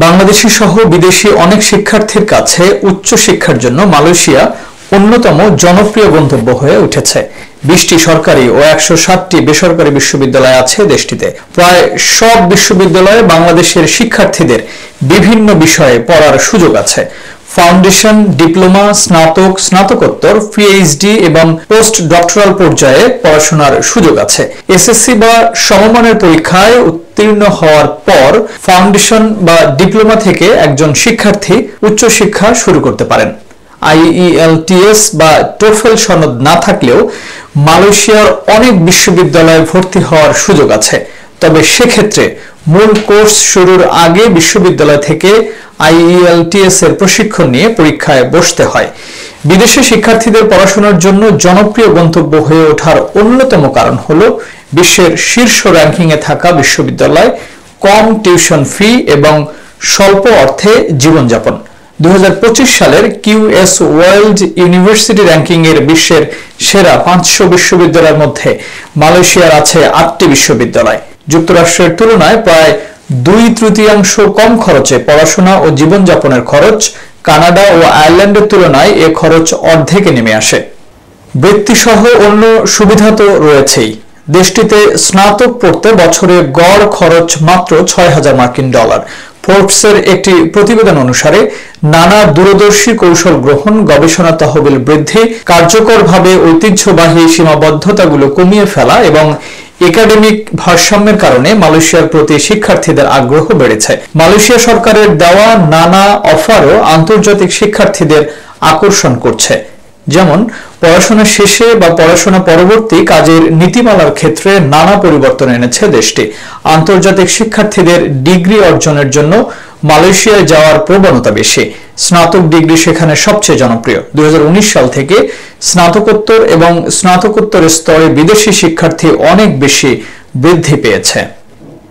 বাংলাদেশি সহ বিদেশি অনেক শিক্ষার্থীর কাছে উচ্চ শিক্ষার জন্য মালয়েশিয়া অন্যতম জনপ্রিয় গন্তব্য হয়ে উঠেছে। 20টি সরকারি ও 107টি বেসরকারি বিশ্ববিদ্যালয় আছে দেশটিতে। প্রায় সব বিশ্ববিদ্যালয়ে বাংলাদেশের শিক্ষার্থীদের বিভিন্ন বিষয়ে পড়ার সুযোগ আছে। ফাউন্ডেশন, ডিপ্লোমা, স্নাতক, স্নাতকোত্তর, পিএইচডি এবং পোস্ট ডক্টরাল পর্যায়ে পড়াশোনার সুযোগ আছে। এসএসসি বা সমমানের পরীক্ষায় উত্তীর্ণ হওয়ার পর ফাউন্ডেশন বা ডিপ্লোমা থেকে একজন শিক্ষার্থী উচ্চশিক্ষা শুরু করতে পারেন। IELTS বা টোফেল সনদ না থাকলেও মালয়েশিয়ার অনেক বিশ্ববিদ্যালয়ে ভর্তি হওয়ার সুযোগ আছে। তবে সেক্ষেত্রে মূল কোর্স শুরুর আগে বিশ্ববিদ্যালয় থেকে IELTS এর প্রশিক্ষণ নিয়ে পরীক্ষায় বসতে হয়। বিদেশি শিক্ষার্থীদের পড়াশোনার জন্য জনপ্রিয় গন্তব্য হয়ে ওঠার অন্যতম কারণ হলো বিশ্বের শীর্ষ র্যাঙ্কিংয়ে থাকা বিশ্ববিদ্যালয়, কম টিউশন ফি এবং স্বল্প অর্থে জীবনযাপন। 2025 সালের QS ওয়ার্ল্ড ইউনিভার্সিটি র্যাঙ্কিং এর বিশ্বের সেরা 500 বিশ্ববিদ্যালয়ের মধ্যে মালয়েশিয়ার আছে 8টি বিশ্ববিদ্যালয়। যুক্তরাষ্ট্রের তুলনায় প্রায় 2/3 কম খরচে পড়াশোনা ও জীবনযাপনের খরচ। কানাডা ও আয়ারল্যান্ডের তুলনায় এ খরচ অর্ধেকে নেমে আসে। বৃত্তিসহ অন্য সুবিধা তো রয়েছেই। দেশটিতে স্নাতক পড়তে বছরে গড় খরচ মাত্র $6,000। ফোর্বসের একটি প্রতিবেদন অনুসারে নানা দূরদর্শী কৌশল গ্রহণ, গবেষণা তহবিল বৃদ্ধি, কার্যকরভাবে ঐতিহ্যবাহী সীমাবদ্ধতাগুলো কমিয়ে ফেলা এবং একাডেমিক ভারসাম্যের কারণে মালয়েশিয়ার প্রতি শিক্ষার্থীদের আগ্রহ বেড়েছে। মালয়েশিয়া সরকারের দেওয়া নানা অফারও আন্তর্জাতিক শিক্ষার্থীদের আকর্ষণ করছে। যেমন পড়াশোনা শেষে বা পড়াশোনা পরবর্তী কাজের নীতিমালার ক্ষেত্রে নানা পরিবর্তন এনেছে দেশটি। আন্তর্জাতিক শিক্ষার্থীদের ডিগ্রি অর্জনের জন্য মালয়েশিয়ায় যাওয়ার প্রবণতা বেশি। স্নাতক ডিগ্রি সেখানে সবচেয়ে জনপ্রিয়। 2019 সাল থেকে স্নাতকোত্তর এবং স্নাতকোত্তর স্তরে বিদেশি শিক্ষার্থী অনেক বেশি বৃদ্ধি পেয়েছে।